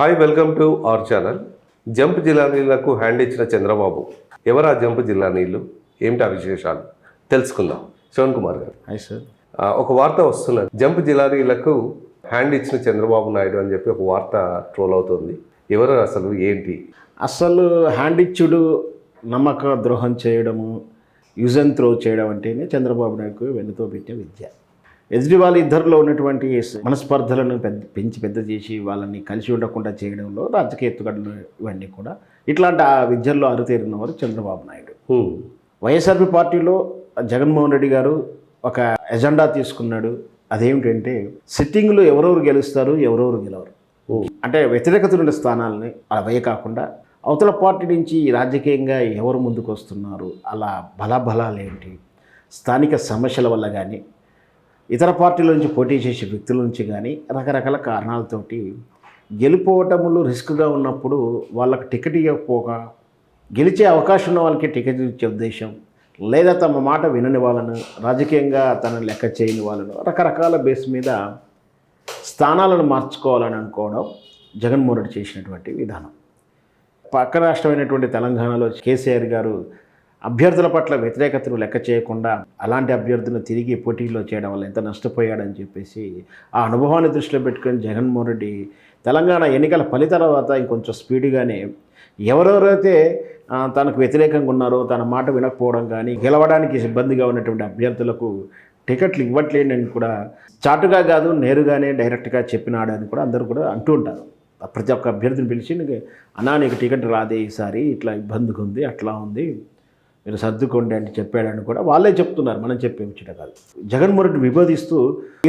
Hi, welcome to our channel. Jump జిల్లానీలకు hand ఇచ్చిన చంద్రబాబు. ఎవరు ఆ జంప్ జిల్లానీళ్ళు, ఏమిటి ఆ విశేషాలు తెలుసుకుందాం. శ్రవణ్ కుమార్ గారు. Hi sir. ఒక వార్త వస్తున్నది, జంప్ జిల్లానీలకు హ్యాండ్ ఇచ్చిన చంద్రబాబు నాయుడు అని చెప్పి ఒక వార్త ట్రోల్ అవుతుంది. ఎవరు అసలు, ఏంటి అసలు హ్యాండ్ ఇచ్చుడు, నమ్మక ద్రోహం చేయడము, యూజ్ అండ్ త్రో చేయడం అంటేనే చంద్రబాబు నాయుడుకు వెన్నుతో పెట్టే విద్య. ఎదుటి వాళ్ళ ఇద్దరిలో ఉన్నటువంటి మనస్పర్ధలను పెంచి పెద్ద చేసి వాళ్ళని కలిసి ఉండకుండా చేయడంలో రాజకీయ ఎత్తుగడలు ఇవన్నీ కూడా ఇట్లాంటి ఆ విద్యల్లో అరుతేరిన వారు చంద్రబాబు నాయుడు. వైఎస్ఆర్పీ పార్టీలో జగన్మోహన్ రెడ్డి గారు ఒక ఎజెండా తీసుకున్నాడు. అదేమిటంటే సిట్టింగ్లు ఎవరెవరు గెలుస్తారు, ఎవరెవరు గెలవరు, అంటే వ్యతిరేకతలుండే స్థానాలని అవే కాకుండా అవతల పార్టీ నుంచి రాజకీయంగా ఎవరు ముందుకు వస్తున్నారు, అలా బలాబలాలు ఏంటి, స్థానిక సమస్యల వల్ల కానీ ఇతర పార్టీల నుంచి పోటీ చేసే వ్యక్తుల నుంచి కానీ రకరకాల కారణాలతోటి గెలుపోవటములు రిస్క్గా ఉన్నప్పుడు వాళ్ళకి టికెట్ ఇవ్వకపోక గెలిచే అవకాశం ఉన్న వాళ్ళకి టికెట్ ఇచ్చే ఉద్దేశం, లేదా తమ మాట వినని వాళ్ళను, రాజకీయంగా తనను లెక్క చేయని వాళ్ళను రకరకాల బేస్ మీద స్థానాలను మార్చుకోవాలని అనుకోవడం జగన్మోహన్ రెడ్డి చేసినటువంటి విధానం. పక్క రాష్ట్రమైనటువంటి తెలంగాణలో కేసీఆర్ గారు అభ్యర్థుల పట్ల వ్యతిరేకతను లెక్క చేయకుండా అలాంటి అభ్యర్థులను తిరిగి పోటీలో చేయడం వల్ల ఎంత నష్టపోయాడని చెప్పేసి ఆ అనుభవాన్ని దృష్టిలో పెట్టుకొని జగన్మోహన్ రెడ్డి తెలంగాణ ఎన్నికల ఫలిత తర్వాత ఇంకొంచెం స్పీడ్గానే ఎవరెవరైతే తనకు వ్యతిరేకంగా ఉన్నారో, తన మాట వినకపోవడం కానీ గెలవడానికి ఇబ్బందిగా ఉన్నటువంటి అభ్యర్థులకు టికెట్లు ఇవ్వట్లేదని కూడా చాటుగా కాదు నేరుగానే డైరెక్ట్గా చెప్పినాడని కూడా అందరూ కూడా అంటూ ఉంటారు. ప్రతి ఒక్క అభ్యర్థిని పిలిచి అన్నా నీకు టికెట్ రాదే ఈసారి, ఇట్లా ఇబ్బందిగా ఉంది, అట్లా ఉంది, మీరు సర్దుకోండి అని చెప్పాడని కూడా వాళ్ళే చెప్తున్నారు, మనం చెప్పే ముచ్చట కాదు. జగన్మోహన్ రెడ్డి విభేదిస్తూ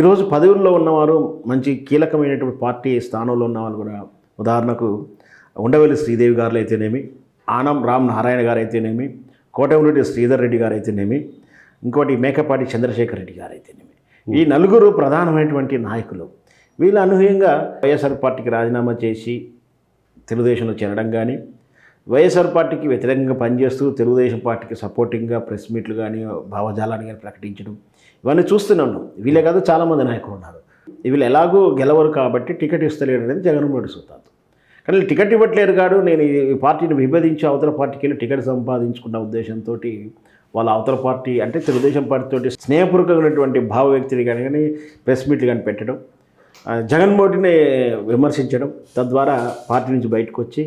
ఈరోజు పదవుల్లో ఉన్నవారు, మంచి కీలకమైనటువంటి పార్టీ స్థానంలో ఉన్నవాళ్ళు కూడా, ఉదాహరణకు ఉండవల్లి శ్రీదేవి గారు అయితేనేమి, ఆనం రామ్ నారాయణ గారు అయితేనేమి, కోటమిరెడ్డి శ్రీధర్ రెడ్డి గారు అయితేనేమి, ఇంకోటి మేకపాటి చంద్రశేఖర్ రెడ్డి గారు అయితేనేమి, ఈ నలుగురు ప్రధానమైనటువంటి నాయకులు. వీళ్ళు అనూహ్యంగా వైఎస్ఆర్ పార్టీకి రాజీనామా చేసి తెలుగుదేశంలో చేరడం కానీ, వైఎస్ఆర్ పార్టీకి వ్యతిరేకంగా పనిచేస్తూ తెలుగుదేశం పార్టీకి సపోర్టింగ్గా ప్రెస్ మీట్లు కానీ భావజాలాన్ని కానీ ప్రకటించడం, ఇవన్నీ చూస్తూనే ఉన్నాం. వీళ్ళే కాదు చాలామంది నాయకులు ఉన్నారు. వీళ్ళు ఎలాగూ గెలవరు కాబట్టి టికెట్ ఇస్తలేడు అనేది జగన్మోహన్ రెడ్డి సూత్రం. కానీ టికెట్ ఇవ్వట్లేరు కాదు, నేను ఈ పార్టీని విభేదించి అవతల పార్టీకి వెళ్ళి టికెట్ సంపాదించుకున్న ఉద్దేశంతో వాళ్ళ అవతల పార్టీ అంటే తెలుగుదేశం పార్టీతోటి స్నేహపూర్వకమైనటువంటి భావ వ్యక్తిని కానీ ప్రెస్ మీట్లు కానీ పెట్టడం, జగన్మోహన్ని విమర్శించడం, తద్వారా పార్టీ నుంచి బయటకు వచ్చి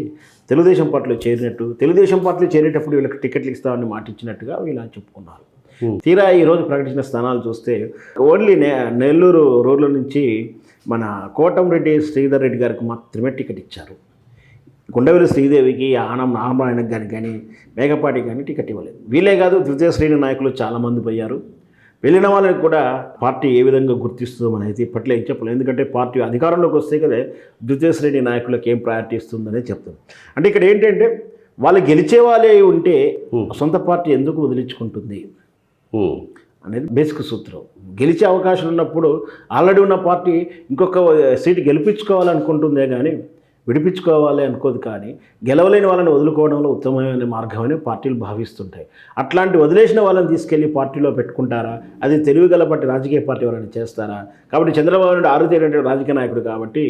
తెలుగుదేశం పార్టీలో చేరినట్టు, తెలుగుదేశం పార్టీలో చేరేటప్పుడు వీళ్ళకి టికెట్లు ఇస్తామని మాట ఇచ్చినట్టుగా వీళ్ళు చెప్పుకున్నారు. తీరా ఈరోజు ప్రకటించిన స్థానాలు చూస్తే ఓన్లీ నెల్లూరు రోడ్ల నుంచి మన కోటమిరెడ్డి శ్రీధర్ రెడ్డి గారికి మాత్రమే టికెట్ ఇచ్చారు. గుండవెల్లి శ్రీదేవికి, ఆనం నారాయణకి కానీ మేకపాటి కానీ టికెట్ ఇవ్వలేదు. వీళ్ళే కాదు, తృతీయ శ్రేణి నాయకులు చాలామంది పోయారు. వెళ్ళిన వాళ్ళని కూడా పార్టీ ఏ విధంగా గుర్తిస్తుందని అయితే ఇప్పట్లో ఏం చెప్పలేదు. ఎందుకంటే పార్టీ అధికారంలోకి వస్తే కదా ద్వితీయ శ్రేణి నాయకులకు ఏం ప్రయారిటీ ఇస్తుందనే చెప్తాం. అంటే ఇక్కడ ఏంటంటే వాళ్ళు గెలిచే వాళ్ళే ఉంటే సొంత పార్టీ ఎందుకు వదిలించుకుంటుంది అనేది బేసిక్ సూత్రం. గెలిచే అవకాశం ఉన్నప్పుడు ఆల్రెడీ ఉన్న పార్టీ ఇంకొక సీటు గెలిపించుకోవాలనుకుంటుందే కానీ విడిపించుకోవాలి అనుకోదు. కానీ గెలవలేని వాళ్ళని వదులుకోవడంలో ఉత్తమమైన మార్గమని పార్టీలు భావిస్తుంటాయి. అట్లాంటి వదిలేసిన వాళ్ళని తీసుకెళ్ళి పార్టీలో పెట్టుకుంటారా? అది తెలివిగలపట్టి రాజకీయ పార్టీ ఎవరైనా చేస్తారా? కాబట్టి చంద్రబాబు నాయుడు ఆరుతేరంటే రాజకీయ నాయకుడు కాబట్టి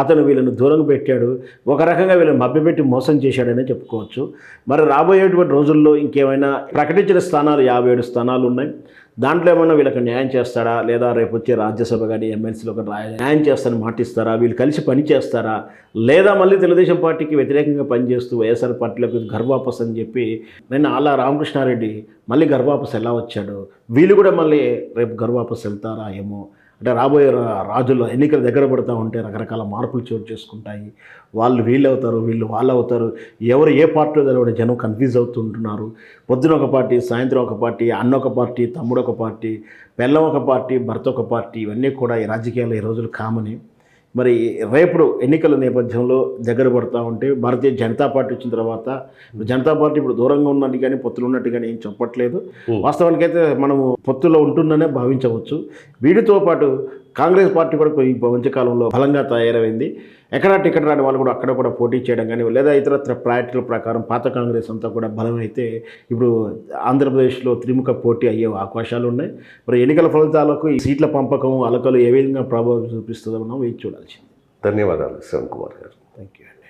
అతను వీళ్ళని దూరంగా పెట్టాడు, ఒక రకంగా వీళ్ళని మభ్యపెట్టి మోసం చేశాడనే చెప్పుకోవచ్చు. మరి రాబోయేటువంటి రోజుల్లో ఇంకేమైనా ప్రకటించిన స్థానాలు 57 స్థానాలు ఉన్నాయి. దాంట్లో ఏమన్నా వీళ్ళకి న్యాయం చేస్తారా, లేదా రేపు వచ్చే రాజ్యసభ కానీ ఎమ్మెల్సీలో కానీ న్యాయం చేస్తారని మాటిస్తారా, వీళ్ళు కలిసి పని చేస్తారా, లేదా మళ్ళీ తెలుగుదేశం పార్టీకి వ్యతిరేకంగా పనిచేస్తూ వైఎస్ఆర్ పార్టీలకు గర్వాపస్ అని చెప్పి నిన్న ఆళ్ళ రామకృష్ణారెడ్డి మళ్ళీ గర్వాపస్ ఎలా వచ్చాడు, వీళ్ళు కూడా మళ్ళీ రేపు గర్వాపస్ వెళ్తారా ఏమో. అంటే రాబోయే రాజుల్లో ఎన్నికలు దగ్గర పడుతూ ఉంటే రకరకాల మార్పులు చోటు చేసుకుంటాయి. వాళ్ళు వీళ్ళు అవుతారు, వీళ్ళు వాళ్ళు అవుతారు. ఎవరు ఏ పార్టీలో తెలవని జనం కన్ఫ్యూజ్ అవుతుంటున్నారు. పొద్దున ఒక పార్టీ, సాయంత్రం ఒక పార్టీ, అన్న ఒక పార్టీ, తమ్ముడు ఒక పార్టీ, పెళ్ళం ఒక పార్టీ, భర్త ఒక పార్టీ, ఇవన్నీ కూడా ఈ రాజకీయాల్లో ఈ రోజులు కామని. మరి రేపు ఎన్నికల నేపథ్యంలో దగ్గర పడుతూ ఉంటే భారతీయ జనతా పార్టీ వచ్చిన తర్వాత జనతా పార్టీ ఇప్పుడు దూరంగా ఉన్నట్టు కానీ పొత్తులు ఉన్నట్టు కానీ ఏం చెప్పట్లేదు. వాస్తవానికైతే మనము పొత్తులో ఉంటుందనే భావించవచ్చు. వీటితో పాటు కాంగ్రెస్ పార్టీ కూడా ఈ మధ్యకాలంలో బలంగా తయారైంది. ఎక్కడ టికెట్ రాని వాళ్ళు కూడా అక్కడ కూడా పోటీ చేయడం కానీ, లేదా ఇతరత్ర ప్రయారిటీల ప్రకారం పాత కాంగ్రెస్ అంతా కూడా బలమైతే ఇప్పుడు ఆంధ్రప్రదేశ్లో త్రిముఖ పోటీ అయ్యే అవకాశాలు ఉన్నాయి. మరి ఎన్నికల ఫలితాలకు ఈ సీట్ల పంపకం అలకలు ఏ విధంగా ప్రభావం చూపిస్తుందో మనం వేచి చూడాల్సింది. ధన్యవాదాలు శ్రవణ్ కుమార్ గారు. థ్యాంక్ యూ అండి.